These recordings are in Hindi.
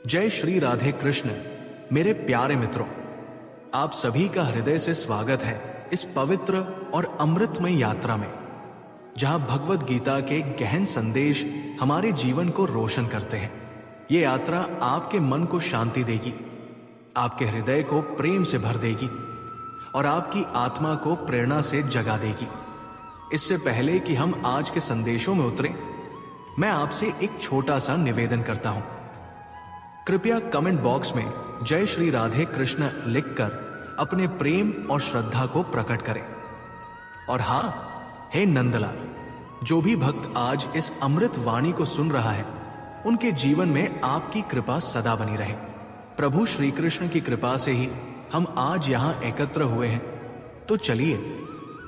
जय श्री राधे कृष्ण। मेरे प्यारे मित्रों, आप सभी का हृदय से स्वागत है इस पवित्र और अमृतमय यात्रा में, जहां भगवत गीता के गहन संदेश हमारे जीवन को रोशन करते हैं। ये यात्रा आपके मन को शांति देगी, आपके हृदय को प्रेम से भर देगी और आपकी आत्मा को प्रेरणा से जगा देगी। इससे पहले कि हम आज के संदेशों में उतरें, मैं आपसे एक छोटा सा निवेदन करता हूं। कृपया कमेंट बॉक्स में जय श्री राधे कृष्ण लिखकर अपने प्रेम और श्रद्धा को प्रकट करें। और हां, हे नंदलाल, जो भी भक्त आज इस अमृत वाणी को सुन रहा है, उनके जीवन में आपकी कृपा सदा बनी रहे। प्रभु श्री कृष्ण की कृपा से ही हम आज यहां एकत्र हुए हैं। तो चलिए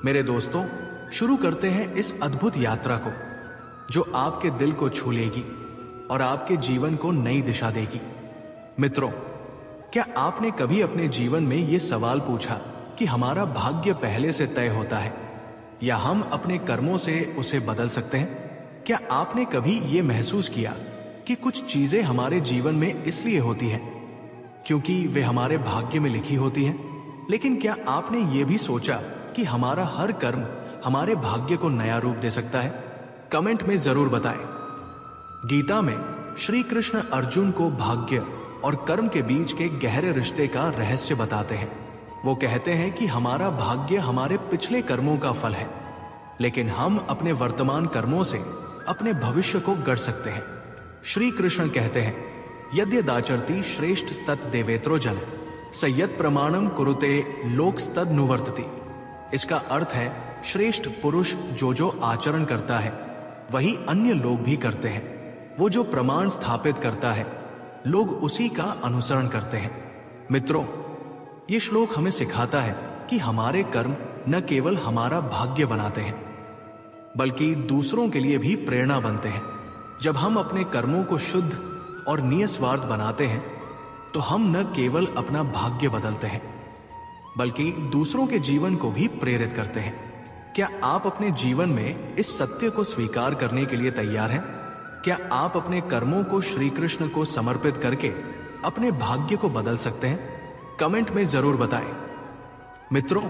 मेरे दोस्तों, शुरू करते हैं इस अद्भुत यात्रा को, जो आपके दिल को छू लेगी और आपके जीवन को नई दिशा देगी। मित्रों, क्या आपने कभी अपने जीवन में यह सवाल पूछा कि हमारा भाग्य पहले से तय होता है या हम अपने कर्मों से उसे बदल सकते हैं? क्या आपने कभी यह महसूस किया कि कुछ चीजें हमारे जीवन में इसलिए होती हैं क्योंकि वे हमारे भाग्य में लिखी होती हैं? लेकिन क्या आपने यह भी सोचा कि हमारा हर कर्म हमारे भाग्य को नया रूप दे सकता है? कमेंट में जरूर बताएं। गीता में श्री कृष्ण अर्जुन को भाग्य और कर्म के बीच के गहरे रिश्ते का रहस्य बताते हैं। वो कहते हैं कि हमारा भाग्य हमारे पिछले कर्मों का फल है, लेकिन हम अपने वर्तमान कर्मों से अपने भविष्य को गढ़ सकते हैं। श्री कृष्ण कहते हैं, यद्यदाचरति श्रेष्ठ स्तत देवेत्रो जन संयत प्रमाणम कुरुते लोक स्तद नुवर्तति। इसका अर्थ है, श्रेष्ठ पुरुष जो आचरण करता है वही अन्य लोग भी करते हैं। वो जो प्रमाण स्थापित करता है, लोग उसी का अनुसरण करते हैं। मित्रों, ये श्लोक हमें सिखाता है कि हमारे कर्म न केवल हमारा भाग्य बनाते हैं, बल्कि दूसरों के लिए भी प्रेरणा बनते हैं। जब हम अपने कर्मों को शुद्ध और निस्वार्थ बनाते हैं, तो हम न केवल अपना भाग्य बदलते हैं, बल्कि दूसरों के जीवन को भी प्रेरित करते हैं। क्या आप अपने जीवन में इस सत्य को स्वीकार करने के लिए तैयार हैं? क्या आप अपने कर्मों को श्री कृष्ण को समर्पित करके अपने भाग्य को बदल सकते हैं? कमेंट में जरूर बताएं। मित्रों,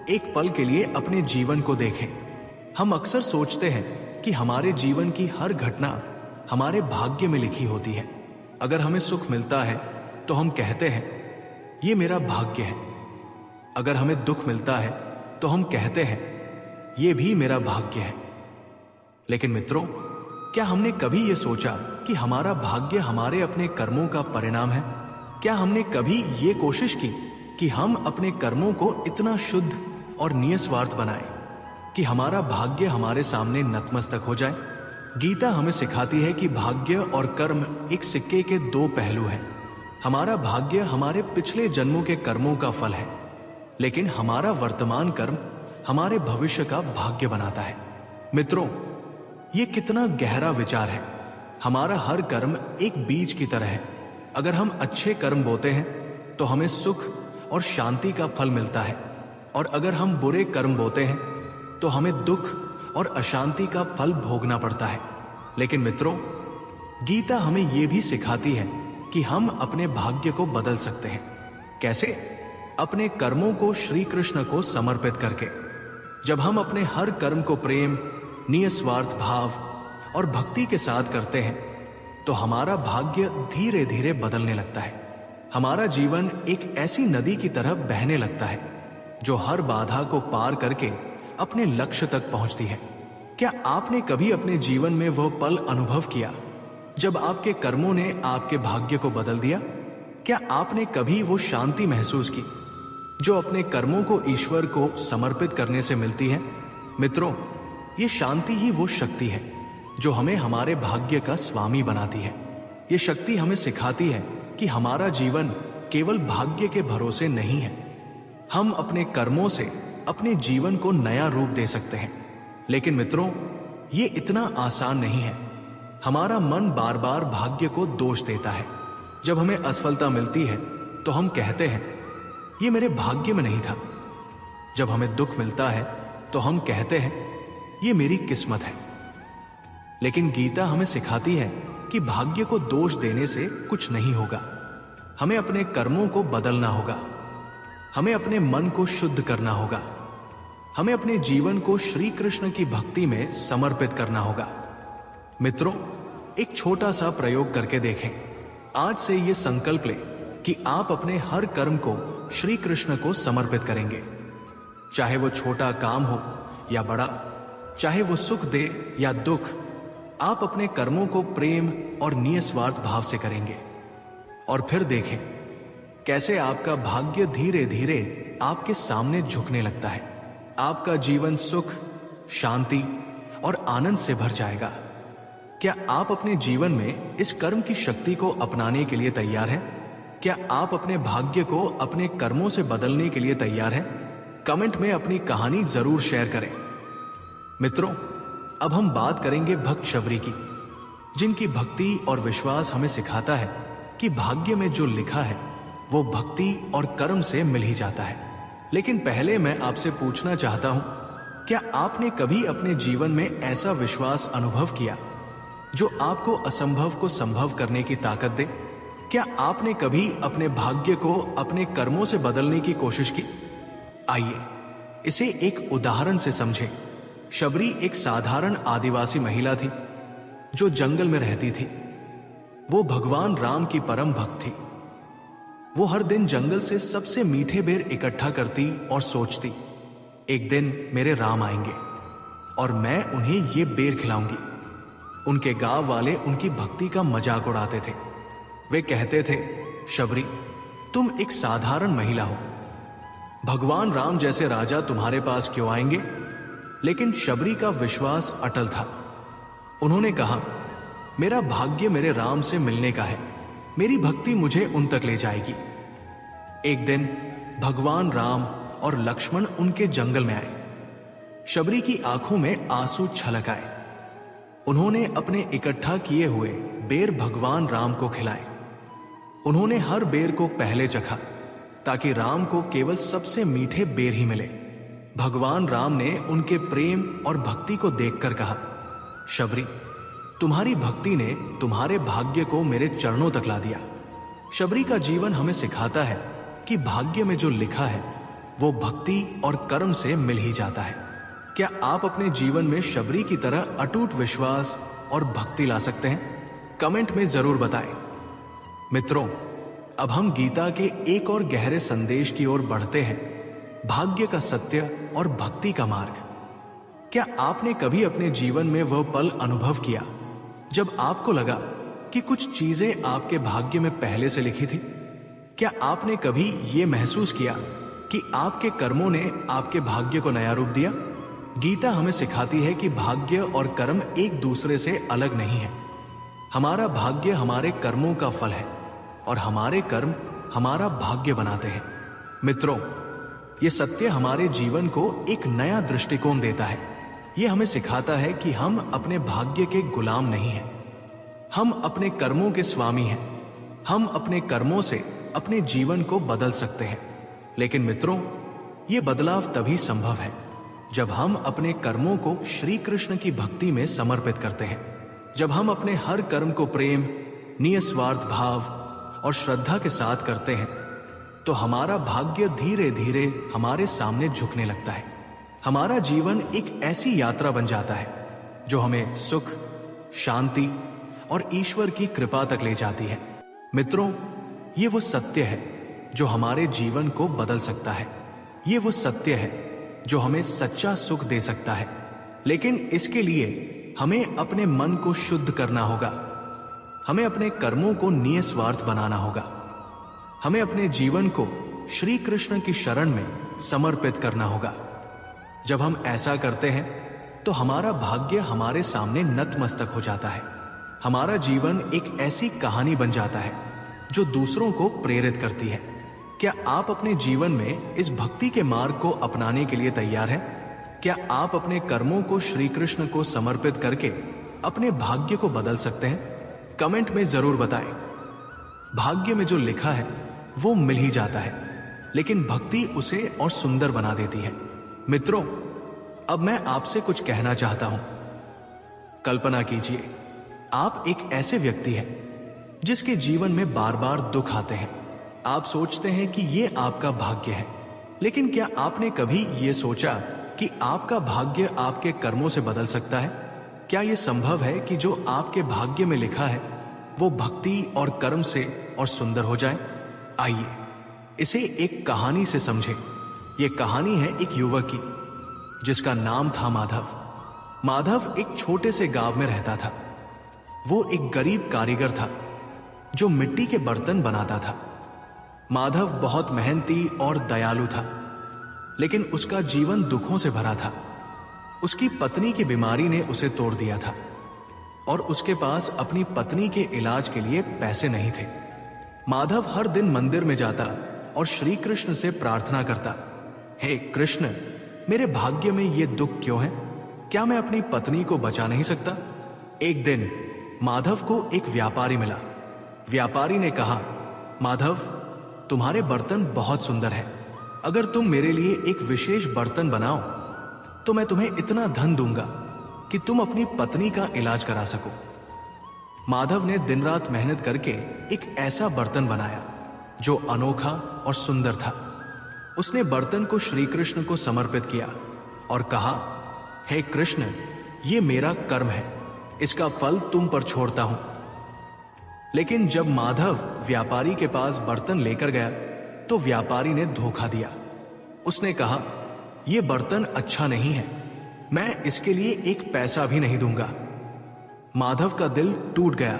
एक पल के लिए अपने जीवन को देखें। हम अक्सर सोचते हैं कि हमारे जीवन की हर घटना हमारे भाग्य में लिखी होती है। अगर हमें सुख मिलता है तो हम कहते हैं, ये मेरा भाग्य है। अगर हमें दुख मिलता है तो हम कहते हैं, ये भी मेरा भाग्य है। लेकिन मित्रों, क्या हमने कभी यह सोचा कि हमारा भाग्य हमारे अपने कर्मों का परिणाम है? क्या हमने कभी ये कोशिश की कि हम अपने कर्मों को इतना शुद्ध और निस्वार्थ बनाएं कि हमारा भाग्य हमारे सामने नतमस्तक हो जाए? गीता हमें सिखाती है कि भाग्य और कर्म एक सिक्के के दो पहलू हैं। हमारा भाग्य हमारे पिछले जन्मों के कर्मों का फल है, लेकिन हमारा वर्तमान कर्म हमारे भविष्य का भाग्य बनाता है। मित्रों, ये कितना गहरा विचार है। हमारा हर कर्म एक बीज की तरह है। अगर हम अच्छे कर्म बोते हैं तो हमें सुख और शांति का फल मिलता है, और अगर हम बुरे कर्म बोते हैं तो हमें दुख और अशांति का फल भोगना पड़ता है। लेकिन मित्रों, गीता हमें यह भी सिखाती है कि हम अपने भाग्य को बदल सकते हैं। कैसे? अपने कर्मों को श्री कृष्ण को समर्पित करके। जब हम अपने हर कर्म को प्रेम, निस्वार्थ भाव और भक्ति के साथ करते हैं, तो हमारा भाग्य धीरे धीरे बदलने लगता है। हमारा जीवन एक ऐसी नदी की तरह बहने लगता है, जो हर बाधा को पार करके अपने लक्ष्य तक पहुंचती है। क्या आपने कभी अपने जीवन में वह पल अनुभव किया जब आपके कर्मों ने आपके भाग्य को बदल दिया? क्या आपने कभी वो शांति महसूस की जो अपने कर्मों को ईश्वर को समर्पित करने से मिलती है? मित्रों, ये शांति ही वो शक्ति है जो हमें हमारे भाग्य का स्वामी बनाती है। ये शक्ति हमें सिखाती है कि हमारा जीवन केवल भाग्य के भरोसे नहीं है। हम अपने कर्मों से अपने जीवन को नया रूप दे सकते हैं। लेकिन मित्रों, ये इतना आसान नहीं है। हमारा मन बार बार भाग्य को दोष देता है। जब हमें असफलता मिलती है तो हम कहते हैं, ये मेरे भाग्य में नहीं था। जब हमें दुख मिलता है तो हम कहते हैं, ये मेरी किस्मत है। लेकिन गीता हमें सिखाती है कि भाग्य को दोष देने से कुछ नहीं होगा। हमें अपने कर्मों को बदलना होगा। हमें अपने मन को शुद्ध करना होगा। हमें अपने जीवन को श्री कृष्ण की भक्ति में समर्पित करना होगा। मित्रों, एक छोटा सा प्रयोग करके देखें। आज से ये संकल्प लें कि आप अपने हर कर्म को श्री कृष्ण को समर्पित करेंगे। चाहे वो छोटा काम हो या बड़ा, चाहे वो सुख दे या दुख, आप अपने कर्मों को प्रेम और निस्वार्थ भाव से करेंगे। और फिर देखें कैसे आपका भाग्य धीरे धीरे आपके सामने झुकने लगता है। आपका जीवन सुख, शांति और आनंद से भर जाएगा। क्या आप अपने जीवन में इस कर्म की शक्ति को अपनाने के लिए तैयार हैं? क्या आप अपने भाग्य को अपने कर्मों से बदलने के लिए तैयार हैं? कमेंट में अपनी कहानी जरूर शेयर करें। मित्रों, अब हम बात करेंगे भक्त शबरी की, जिनकी भक्ति और विश्वास हमें सिखाता है कि भाग्य में जो लिखा है वो भक्ति और कर्म से मिल ही जाता है। लेकिन पहले मैं आपसे पूछना चाहता हूं, क्या आपने कभी अपने जीवन में ऐसा विश्वास अनुभव किया जो आपको असंभव को संभव करने की ताकत दे? क्या आपने कभी अपने भाग्य को अपने कर्मों से बदलने की कोशिश की? आइए इसे एक उदाहरण से समझें। शबरी एक साधारण आदिवासी महिला थी जो जंगल में रहती थी। वो भगवान राम की परम भक्त थी। वो हर दिन जंगल से सबसे मीठे बेर इकट्ठा करती और सोचती, एक दिन मेरे राम आएंगे और मैं उन्हें ये बेर खिलाऊंगी। उनके गांव वाले उनकी भक्ति का मजाक उड़ाते थे। वे कहते थे, शबरी, तुम एक साधारण महिला हो, भगवान राम जैसे राजा तुम्हारे पास क्यों आएंगे? लेकिन शबरी का विश्वास अटल था। उन्होंने कहा, मेरा भाग्य मेरे राम से मिलने का है, मेरी भक्ति मुझे उन तक ले जाएगी। एक दिन भगवान राम और लक्ष्मण उनके जंगल में आए। शबरी की आंखों में आंसू छलक आए। उन्होंने अपने इकट्ठा किए हुए बेर भगवान राम को खिलाए। उन्होंने हर बेर को पहले चखा ताकि राम को केवल सबसे मीठे बेर ही मिले। भगवान राम ने उनके प्रेम और भक्ति को देखकर कहा, शबरी, तुम्हारी भक्ति ने तुम्हारे भाग्य को मेरे चरणों तक ला दिया। शबरी का जीवन हमें सिखाता है कि भाग्य में जो लिखा है वो भक्ति और कर्म से मिल ही जाता है। क्या आप अपने जीवन में शबरी की तरह अटूट विश्वास और भक्ति ला सकते हैं? कमेंट में जरूर बताएं। मित्रों, अब हम गीता के एक और गहरे संदेश की ओर बढ़ते हैं, भाग्य का सत्य और भक्ति का मार्ग। क्या आपने कभी अपने जीवन में वह पल अनुभव किया जब आपको लगा कि कुछ चीजें आपके भाग्य में पहले से लिखी थी? क्या आपने कभी यह महसूस किया कि आपके कर्मों ने आपके भाग्य को नया रूप दिया? गीता हमें सिखाती है कि भाग्य और कर्म एक दूसरे से अलग नहीं है। हमारा भाग्य हमारे कर्मों का फल है और हमारे कर्म हमारा भाग्य बनाते हैं। मित्रों, ये सत्य हमारे जीवन को एक नया दृष्टिकोण देता है। ये हमें सिखाता है कि हम अपने भाग्य के गुलाम नहीं हैं। हम अपने कर्मों के स्वामी हैं। हम अपने कर्मों से अपने जीवन को बदल सकते हैं। लेकिन मित्रों, ये बदलाव तभी संभव है जब हम अपने कर्मों को श्री कृष्ण की भक्ति में समर्पित करते हैं। जब हम अपने हर कर्म को प्रेम, निस्वार्थ भाव और श्रद्धा के साथ करते हैं तो हमारा भाग्य धीरे धीरे हमारे सामने झुकने लगता है। हमारा जीवन एक ऐसी यात्रा बन जाता है जो हमें सुख, शांति और ईश्वर की कृपा तक ले जाती है। मित्रों, ये वो सत्य है जो हमारे जीवन को बदल सकता है। ये वो सत्य है जो हमें सच्चा सुख दे सकता है। लेकिन इसके लिए हमें अपने मन को शुद्ध करना होगा। हमें अपने कर्मों को निस्वार्थ बनाना होगा। हमें अपने जीवन को श्री कृष्ण की शरण में समर्पित करना होगा। जब हम ऐसा करते हैं तो हमारा भाग्य हमारे सामने नतमस्तक हो जाता है। हमारा जीवन एक ऐसी कहानी बन जाता है जो दूसरों को प्रेरित करती है। क्या आप अपने जीवन में इस भक्ति के मार्ग को अपनाने के लिए तैयार हैं? क्या आप अपने कर्मों को श्री कृष्ण को समर्पित करके अपने भाग्य को बदल सकते हैं? कमेंट में जरूर बताएं। भाग्य में जो लिखा है वो मिल ही जाता है, लेकिन भक्ति उसे और सुंदर बना देती है। मित्रों, अब मैं आपसे कुछ कहना चाहता हूं। कल्पना कीजिए, आप एक ऐसे व्यक्ति हैं जिसके जीवन में बार बार दुख आते हैं। आप सोचते हैं कि ये आपका भाग्य है, लेकिन क्या आपने कभी ये सोचा कि आपका भाग्य आपके कर्मों से बदल सकता है? क्या यह संभव है कि जो आपके भाग्य में लिखा है वो भक्ति और कर्म से और सुंदर हो जाए? आइए इसे एक कहानी से समझें। ये कहानी है एक युवक की जिसका नाम था माधव। माधव एक छोटे से गांव में रहता था। वो एक गरीब कारीगर था जो मिट्टी के बर्तन बनाता था। माधव बहुत मेहनती और दयालु था, लेकिन उसका जीवन दुखों से भरा था। उसकी पत्नी की बीमारी ने उसे तोड़ दिया था और उसके पास अपनी पत्नी के इलाज के लिए पैसे नहीं थे। माधव हर दिन मंदिर में जाता और श्री कृष्ण से प्रार्थना करता, हे कृष्ण, मेरे भाग्य में ये दुख क्यों है? क्या मैं अपनी पत्नी को बचा नहीं सकता? एक दिन माधव को एक व्यापारी मिला। व्यापारी ने कहा, माधव, तुम्हारे बर्तन बहुत सुंदर हैं। अगर तुम मेरे लिए एक विशेष बर्तन बनाओ तो मैं तुम्हें इतना धन दूंगा कि तुम अपनी पत्नी का इलाज करा सको। माधव ने दिन रात मेहनत करके एक ऐसा बर्तन बनाया जो अनोखा और सुंदर था। उसने बर्तन को श्री कृष्ण को समर्पित किया और कहा, हे कृष्ण, ये मेरा कर्म है, इसका फल तुम पर छोड़ता हूं। लेकिन जब माधव व्यापारी के पास बर्तन लेकर गया तो व्यापारी ने धोखा दिया। उसने कहा, यह बर्तन अच्छा नहीं है, मैं इसके लिए एक पैसा भी नहीं दूंगा। माधव का दिल टूट गया।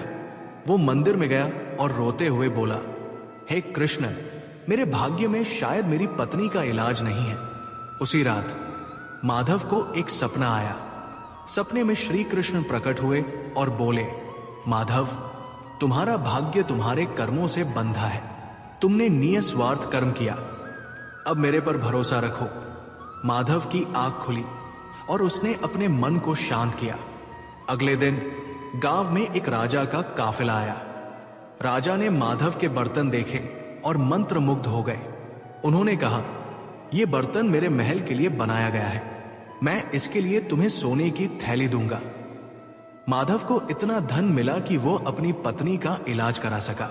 वो मंदिर में गया और रोते हुए बोला, हे कृष्ण, मेरे भाग्य में शायद मेरी पत्नी का इलाज नहीं है। उसी रात माधव को एक सपना आया। सपने में श्री कृष्ण प्रकट हुए और बोले, माधव, तुम्हारा भाग्य तुम्हारे कर्मों से बंधा है। तुमने निस्वार्थ कर्म किया, अब मेरे पर भरोसा रखो। माधव की आंख खुली और उसने अपने मन को शांत किया। अगले दिन गांव में एक राजा का काफिला आया। राजा ने माधव के बर्तन देखे और मंत्रमुग्ध हो गए। उन्होंने कहा, यह बर्तन मेरे महल के लिए बनाया गया है, मैं इसके लिए तुम्हें सोने की थैली दूंगा। माधव को इतना धन मिला कि वो अपनी पत्नी का इलाज करा सका।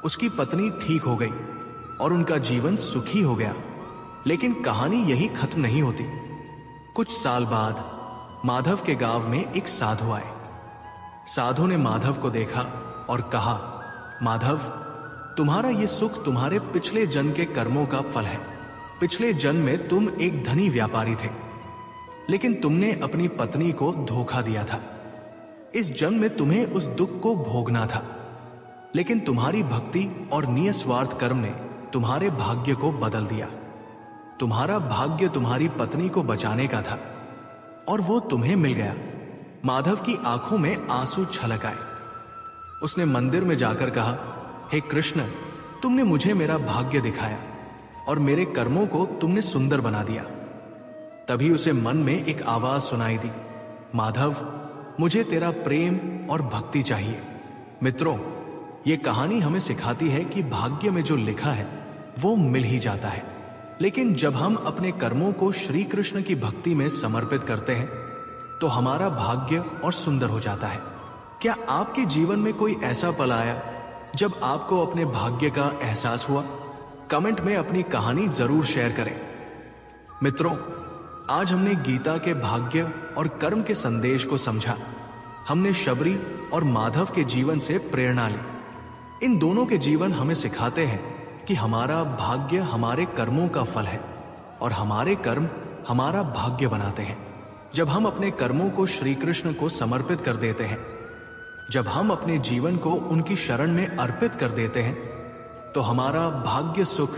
उसकी पत्नी ठीक हो गई और उनका जीवन सुखी हो गया। लेकिन कहानी यही खत्म नहीं होती। कुछ साल बाद माधव के गांव में एक साधु आए। साधु ने माधव को देखा और कहा, माधव, तुम्हारा ये सुख तुम्हारे पिछले जन्म के कर्मों का फल है। पिछले जन्म में तुम एक धनी व्यापारी थे, लेकिन तुमने अपनी पत्नी को धोखा दिया था। इस जन्म में तुम्हें उस दुख को भोगना था, लेकिन तुम्हारी भक्ति और निस्वार्थ कर्म ने तुम्हारे भाग्य को बदल दिया। तुम्हारा भाग्य तुम्हारी पत्नी को बचाने का था और वो तुम्हें मिल गया। माधव की आंखों में आंसू छलक आए। उसने मंदिर में जाकर कहा, हे कृष्ण, तुमने मुझे मेरा भाग्य दिखाया और मेरे कर्मों को तुमने सुंदर बना दिया। तभी उसे मन में एक आवाज सुनाई दी, माधव, मुझे तेरा प्रेम और भक्ति चाहिए। मित्रों, ये कहानी हमें सिखाती है कि भाग्य में जो लिखा है वो मिल ही जाता है, लेकिन जब हम अपने कर्मों को श्री कृष्ण की भक्ति में समर्पित करते हैं तो हमारा भाग्य और सुंदर हो जाता है। क्या आपके जीवन में कोई ऐसा पल आया जब आपको अपने भाग्य का एहसास हुआ? कमेंट में अपनी कहानी जरूर शेयर करें। मित्रों, आज हमने गीता के भाग्य और कर्म के संदेश को समझा। हमने शबरी और माधव के जीवन से प्रेरणा ली। इन दोनों के जीवन हमें सिखाते हैं कि हमारा भाग्य हमारे कर्मों का फल है और हमारे कर्म हमारा भाग्य बनाते हैं। जब हम अपने कर्मों को श्री कृष्ण को समर्पित कर देते हैं, जब हम अपने जीवन को उनकी शरण में अर्पित कर देते हैं, तो हमारा भाग्य सुख,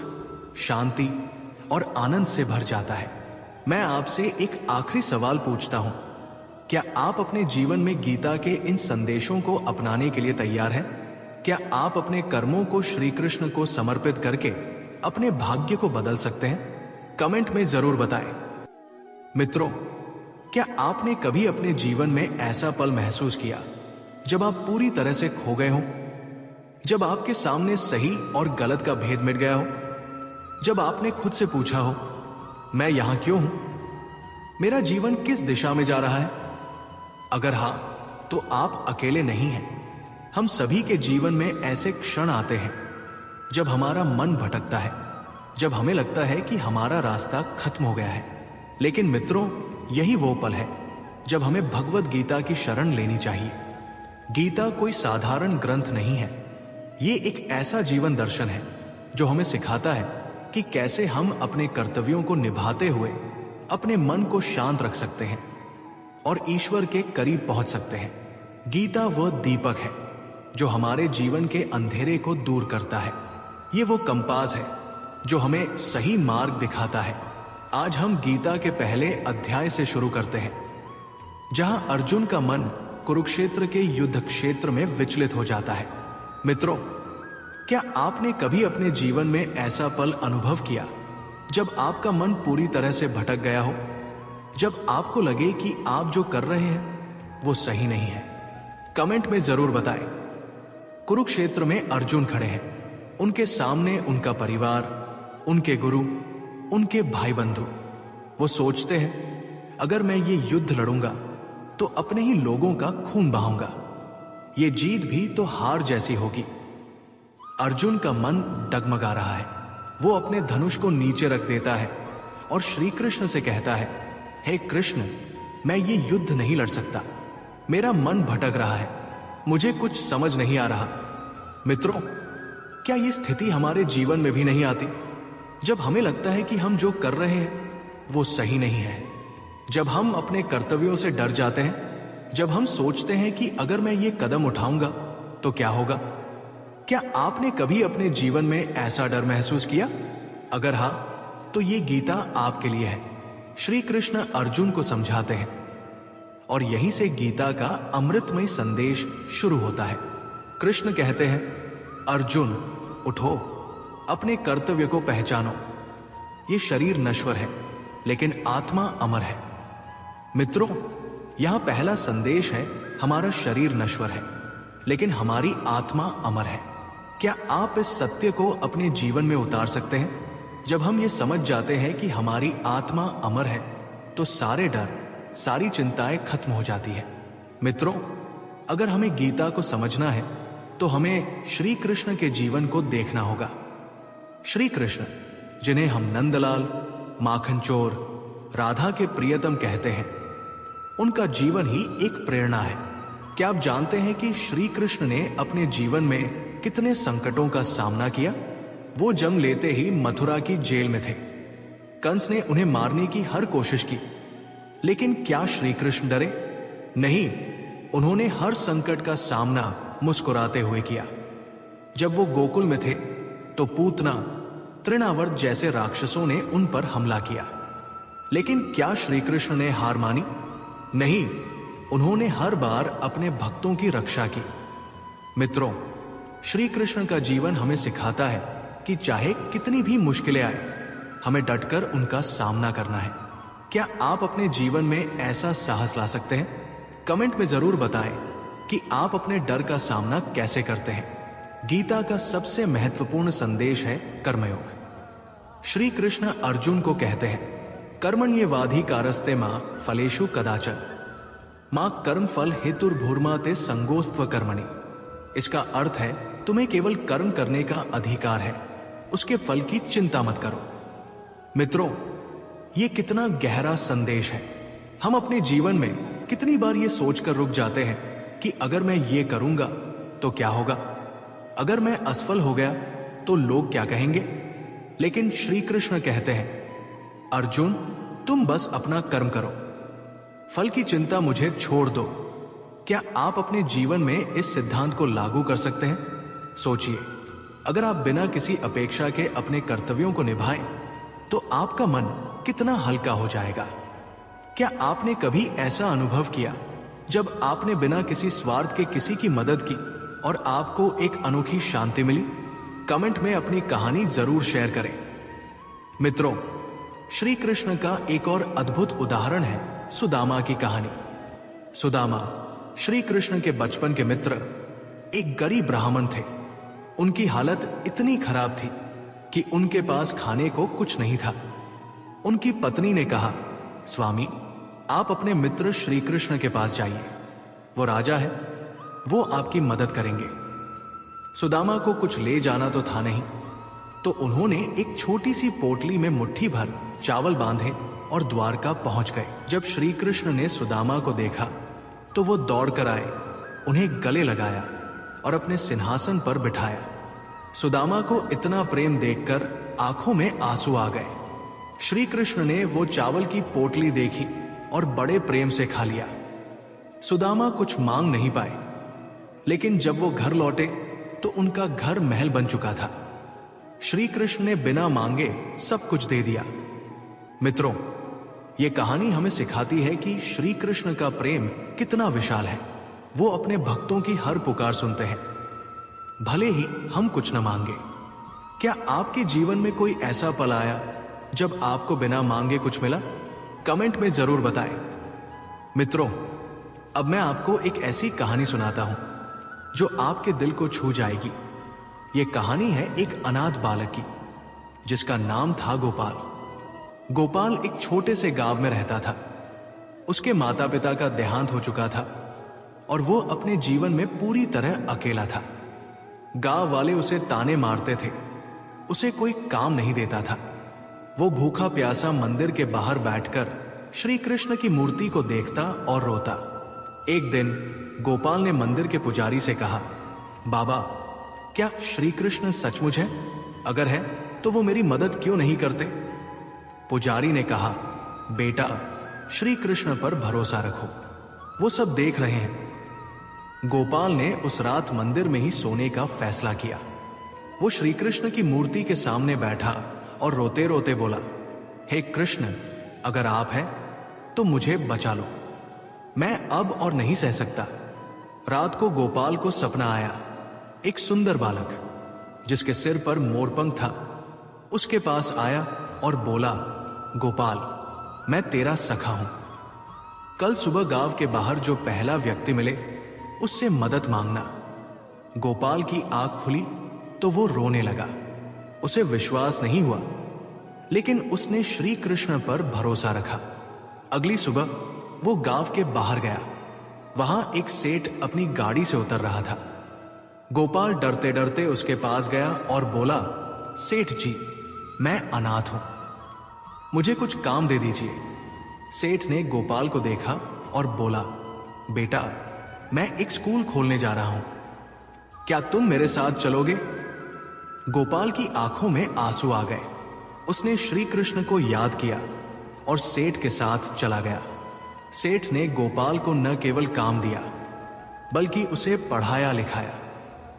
शांति और आनंद से भर जाता है। मैं आपसे एक आखिरी सवाल पूछता हूं, क्या आप अपने जीवन में गीता के इन संदेशों को अपनाने के लिए तैयार हैं? क्या आप अपने कर्मों को श्री कृष्ण को समर्पित करके अपने भाग्य को बदल सकते हैं? कमेंट में जरूर बताएं। मित्रों, क्या आपने कभी अपने जीवन में ऐसा पल महसूस किया जब आप पूरी तरह से खो गए हो? जब आपके सामने सही और गलत का भेद मिट गया हो? जब आपने खुद से पूछा हो, मैं यहां क्यों हूं? मेरा जीवन किस दिशा में जा रहा है? अगर हां, तो आप अकेले नहीं हैं। हम सभी के जीवन में ऐसे क्षण आते हैं जब हमारा मन भटकता है, जब हमें लगता है कि हमारा रास्ता खत्म हो गया है। लेकिन मित्रों, यही वो पल है जब हमें भगवद गीता की शरण लेनी चाहिए। गीता कोई साधारण ग्रंथ नहीं है। ये एक ऐसा जीवन दर्शन है जो हमें सिखाता है कि कैसे हम अपने कर्तव्यों को निभाते हुए अपने मन को शांत रख सकते हैं और ईश्वर के करीब पहुंच सकते हैं। गीता वह दीपक है जो हमारे जीवन के अंधेरे को दूर करता है। ये वो कंपास है जो हमें सही मार्ग दिखाता है। आज हम गीता के पहले अध्याय से शुरू करते हैं, जहां अर्जुन का मन कुरुक्षेत्र के युद्ध क्षेत्र में विचलित हो जाता है। मित्रों, क्या आपने कभी अपने जीवन में ऐसा पल अनुभव किया जब आपका मन पूरी तरह से भटक गया हो, जब आपको लगे कि आप जो कर रहे हैं वो सही नहीं है? कमेंट में जरूर बताएं। कुरुक्षेत्र में अर्जुन खड़े हैं। उनके सामने उनका परिवार, उनके गुरु, उनके भाई बंधु। वो सोचते हैं, अगर मैं ये युद्ध लड़ूंगा तो अपने ही लोगों का खून बहाऊंगा। ये जीत भी तो हार जैसी होगी। अर्जुन का मन डगमगा रहा है। वो अपने धनुष को नीचे रख देता है और श्री कृष्ण से कहता है, हे कृष्ण, मैं ये युद्ध नहीं लड़ सकता। मेरा मन भटक रहा है, मुझे कुछ समझ नहीं आ रहा। मित्रों, क्या ये स्थिति हमारे जीवन में भी नहीं आती, जब हमें लगता है कि हम जो कर रहे हैं वो सही नहीं है, जब हम अपने कर्तव्यों से डर जाते हैं, जब हम सोचते हैं कि अगर मैं ये कदम उठाऊंगा तो क्या होगा? क्या आपने कभी अपने जीवन में ऐसा डर महसूस किया? अगर हां, तो ये गीता आपके लिए है। श्री कृष्ण अर्जुन को समझाते हैं और यहीं से गीता का अमृतमय संदेश शुरू होता है। कृष्ण कहते हैं, अर्जुन उठो, अपने कर्तव्य को पहचानो। ये शरीर नश्वर है लेकिन आत्मा अमर है। मित्रों, यहां पहला संदेश है, हमारा शरीर नश्वर है लेकिन हमारी आत्मा अमर है। क्या आप इस सत्य को अपने जीवन में उतार सकते हैं? जब हम ये समझ जाते हैं कि हमारी आत्मा अमर है तो सारे डर, सारी चिंताएं खत्म हो जाती है। मित्रों, अगर हमें गीता को समझना है तो हमें श्री कृष्ण के जीवन को देखना होगा। श्री कृष्ण, जिन्हें हम नंदलाल, माखन चोर, राधा के प्रियतम कहते हैं, उनका जीवन ही एक प्रेरणा है। क्या आप जानते हैं कि श्री कृष्ण ने अपने जीवन में कितने संकटों का सामना किया? वो जन्म लेते ही मथुरा की जेल में थे। कंस ने उन्हें मारने की हर कोशिश की, लेकिन क्या श्री कृष्ण डरे? नहीं, उन्होंने हर संकट का सामना मुस्कुराते हुए किया। जब वो गोकुल में थे तो पूतना, तृणावर्त जैसे राक्षसों ने उन पर हमला किया, लेकिन क्या श्री कृष्ण ने हार मानी? नहीं, उन्होंने हर बार अपने भक्तों की रक्षा की। मित्रों, श्री कृष्ण का जीवन हमें सिखाता है कि चाहे कितनी भी मुश्किलें आए, हमें डटकर उनका सामना करना है। क्या आप अपने जीवन में ऐसा साहस ला सकते हैं? कमेंट में जरूर बताएं कि आप अपने डर का सामना कैसे करते हैं। गीता का सबसे महत्वपूर्ण संदेश है कर्मयोग। श्री कृष्ण अर्जुन को कहते हैं, कर्मण्येवाधिकारस्ते मां फलेषु कदाचन मां कर्मफल हेतुर्भूर्मा ते संगोस्त्व कर्मणि। इसका अर्थ है, तुम्हें केवल कर्म करने का अधिकार है, उसके फल की चिंता मत करो। मित्रों, ये कितना गहरा संदेश है। हम अपने जीवन में कितनी बार ये सोचकर रुक जाते हैं कि अगर मैं ये करूंगा तो क्या होगा, अगर मैं असफल हो गया तो लोग क्या कहेंगे? लेकिन श्री कृष्ण कहते हैं, अर्जुन, तुम बस अपना कर्म करो, फल की चिंता मुझे छोड़ दो। क्या आप अपने जीवन में इस सिद्धांत को लागू कर सकते हैं? सोचिए, अगर आप बिना किसी अपेक्षा के अपने कर्तव्यों को निभाएं तो आपका मन कितना हल्का हो जाएगा। क्या आपने कभी ऐसा अनुभव किया जब आपने बिना किसी स्वार्थ के किसी की मदद की और आपको एक अनोखी शांति मिली? कमेंट में अपनी कहानी जरूर शेयर करें। मित्रों, श्री कृष्ण का एक और अद्भुत उदाहरण है सुदामा की कहानी। सुदामा श्री कृष्ण के बचपन के मित्र एक गरीब ब्राह्मण थे। उनकी हालत इतनी खराब थी कि उनके पास खाने को कुछ नहीं था। उनकी पत्नी ने कहा, स्वामी, आप अपने मित्र श्री कृष्ण के पास जाइए, वो राजा है, वो आपकी मदद करेंगे। सुदामा को कुछ ले जाना तो था नहीं, तो उन्होंने एक छोटी सी पोटली में मुट्ठी भर चावल बांधे और द्वारका पहुंच गए। जब श्री कृष्ण ने सुदामा को देखा तो वो दौड़कर आए, उन्हें गले लगाया और अपने सिंहासन पर बिठाया। सुदामा को इतना प्रेम देखकर आंखों में आंसू आ गए। श्री कृष्ण ने वो चावल की पोटली देखी और बड़े प्रेम से खा लिया। सुदामा कुछ मांग नहीं पाए, लेकिन जब वो घर लौटे तो उनका घर महल बन चुका था। श्री कृष्ण ने बिना मांगे सब कुछ दे दिया। मित्रों, ये कहानी हमें सिखाती है कि श्री कृष्ण का प्रेम कितना विशाल है। वो अपने भक्तों की हर पुकार सुनते हैं, भले ही हम कुछ न मांगे। क्या आपके जीवन में कोई ऐसा पल आया जब आपको बिना मांगे कुछ मिला? कमेंट में जरूर बताएं। मित्रों, अब मैं आपको एक ऐसी कहानी सुनाता हूं जो आपके दिल को छू जाएगी। ये कहानी है एक अनाथ बालक की, जिसका नाम था गोपाल। गोपाल एक छोटे से गांव में रहता था। उसके माता पिता का देहांत हो चुका था और वो अपने जीवन में पूरी तरह अकेला था। गांव वाले उसे ताने मारते थे, उसे कोई काम नहीं देता था। वो भूखा प्यासा मंदिर के बाहर बैठकर श्री कृष्ण की मूर्ति को देखता और रोता। एक दिन गोपाल ने मंदिर के पुजारी से कहा, बाबा, क्या श्री कृष्ण सचमुच है? अगर है तो वो मेरी मदद क्यों नहीं करते? पुजारी ने कहा, बेटा, श्री कृष्ण पर भरोसा रखो, वो सब देख रहे हैं। गोपाल ने उस रात मंदिर में ही सोने का फैसला किया। वो श्री कृष्ण की मूर्ति के सामने बैठा और रोते रोते बोला, हे कृष्ण, अगर आप हैं तो मुझे बचा लो, मैं अब और नहीं सह सकता। रात को गोपाल को सपना आया। एक सुंदर बालक जिसके सिर पर मोरपंख था उसके पास आया और बोला, गोपाल, मैं तेरा सखा हूं। कल सुबह गांव के बाहर जो पहला व्यक्ति मिले उससे मदद मांगना। गोपाल की आंख खुली तो वो रोने लगा। उसे विश्वास नहीं हुआ, लेकिन उसने श्री कृष्ण पर भरोसा रखा। अगली सुबह वो गांव के बाहर गया। वहां एक सेठ अपनी गाड़ी से उतर रहा था। गोपाल डरते डरते उसके पास गया और बोला, सेठ जी, मैं अनाथ हूं, मुझे कुछ काम दे दीजिए। सेठ ने गोपाल को देखा और बोला, बेटा, मैं एक स्कूल खोलने जा रहा हूं, क्या तुम मेरे साथ चलोगे? गोपाल की आंखों में आंसू आ गए। उसने श्री कृष्ण को याद किया और सेठ के साथ चला गया। सेठ ने गोपाल को न केवल काम दिया बल्कि उसे पढ़ाया लिखाया।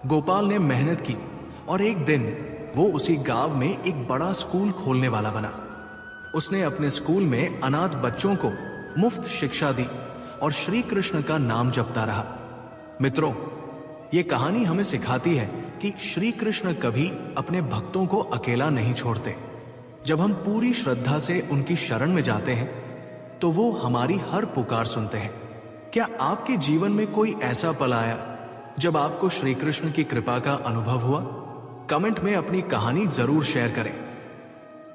गोपाल ने मेहनत की और एक दिन वो उसी गांव में एक बड़ा स्कूल खोलने वाला बना। उसने अपने स्कूल में अनाथ बच्चों को मुफ्त शिक्षा दी और श्री कृष्ण का नाम जपता रहा। मित्रों, ये कहानी हमें सिखाती है कि श्री कृष्ण कभी अपने भक्तों को अकेला नहीं छोड़ते। जब हम पूरी श्रद्धा से उनकी शरण में जाते हैं तो वो हमारी हर पुकार सुनते हैं। क्या आपके जीवन में कोई ऐसा पल आया जब आपको श्री कृष्ण की कृपा का अनुभव हुआ? कमेंट में अपनी कहानी जरूर शेयर करें।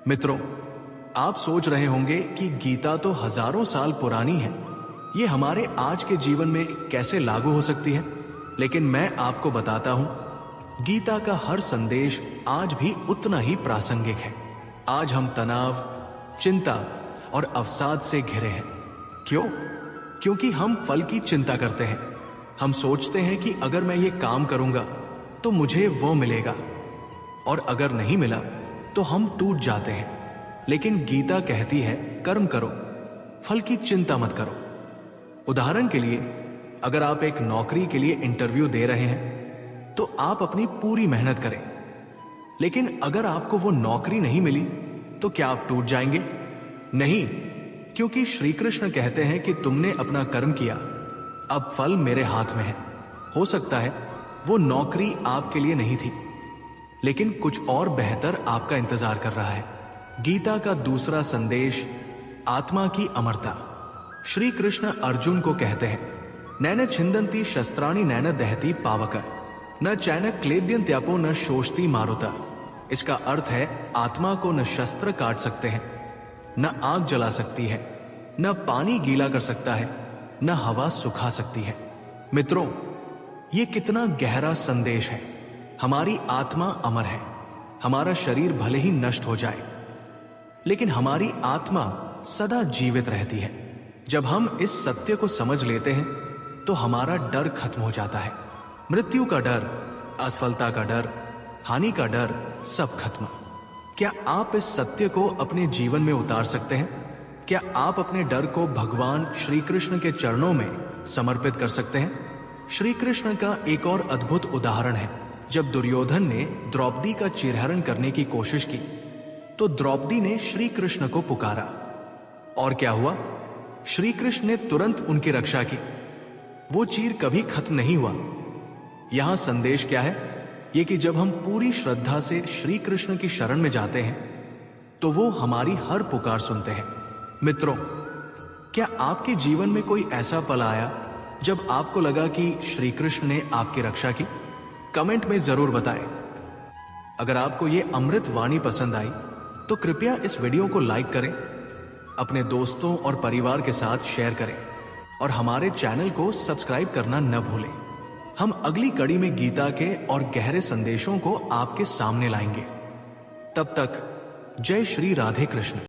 मित्रों, आप सोच रहे होंगे कि गीता तो हजारों साल पुरानी है, ये हमारे आज के जीवन में कैसे लागू हो सकती है? लेकिन मैं आपको बताता हूं, गीता का हर संदेश आज भी उतना ही प्रासंगिक है। आज हम तनाव, चिंता और अवसाद से घिरे हैं। क्यों? क्योंकि हम फल की चिंता करते हैं। हम सोचते हैं कि अगर मैं ये काम करूंगा तो मुझे वो मिलेगा, और अगर नहीं मिला तो हम टूट जाते हैं। लेकिन गीता कहती है, कर्म करो, फल की चिंता मत करो। उदाहरण के लिए, अगर आप एक नौकरी के लिए इंटरव्यू दे रहे हैं तो आप अपनी पूरी मेहनत करें, लेकिन अगर आपको वो नौकरी नहीं मिली तो क्या आप टूट जाएंगे? नहीं, क्योंकि श्री कृष्ण कहते हैं कि तुमने अपना कर्म किया, अब फल मेरे हाथ में है। हो सकता है वो नौकरी आपके लिए नहीं थी, लेकिन कुछ और बेहतर आपका इंतजार कर रहा है। गीता का दूसरा संदेश, आत्मा की अमरता। श्री कृष्ण अर्जुन को कहते हैं, नैन छिंदंती शस्त्राणि नैन दहती पावक, न चैन क्लेद्यंत्यापो न शोषती मारुता। इसका अर्थ है, आत्मा को न शस्त्र काट सकते हैं, न आग जला सकती है, न पानी गीला कर सकता है, न हवा सुखा सकती है। मित्रों, ये कितना गहरा संदेश है। हमारी आत्मा अमर है। हमारा शरीर भले ही नष्ट हो जाए, लेकिन हमारी आत्मा सदा जीवित रहती है। जब हम इस सत्य को समझ लेते हैं तो हमारा डर खत्म हो जाता है। मृत्यु का डर, असफलता का डर, हानि का डर, सब खत्म। क्या आप इस सत्य को अपने जीवन में उतार सकते हैं? क्या आप अपने डर को भगवान श्री कृष्ण के चरणों में समर्पित कर सकते हैं? श्री कृष्ण का एक और अद्भुत उदाहरण है। जब दुर्योधन ने द्रौपदी का चीरहरण करने की कोशिश की तो द्रौपदी ने श्री कृष्ण को पुकारा, और क्या हुआ? श्री कृष्ण ने तुरंत उनकी रक्षा की। वो चीर कभी खत्म नहीं हुआ। यहां संदेश क्या है? ये कि जब हम पूरी श्रद्धा से श्री कृष्ण की शरण में जाते हैं तो वो हमारी हर पुकार सुनते हैं। मित्रों, क्या आपके जीवन में कोई ऐसा पल आया जब आपको लगा कि श्री कृष्ण ने आपकी रक्षा की? कमेंट में जरूर बताएं। अगर आपको ये अमृत वाणी पसंद आई तो कृपया इस वीडियो को लाइक करें, अपने दोस्तों और परिवार के साथ शेयर करें और हमारे चैनल को सब्सक्राइब करना न भूलें। हम अगली कड़ी में गीता के और गहरे संदेशों को आपके सामने लाएंगे। तब तक जय श्री राधे कृष्ण।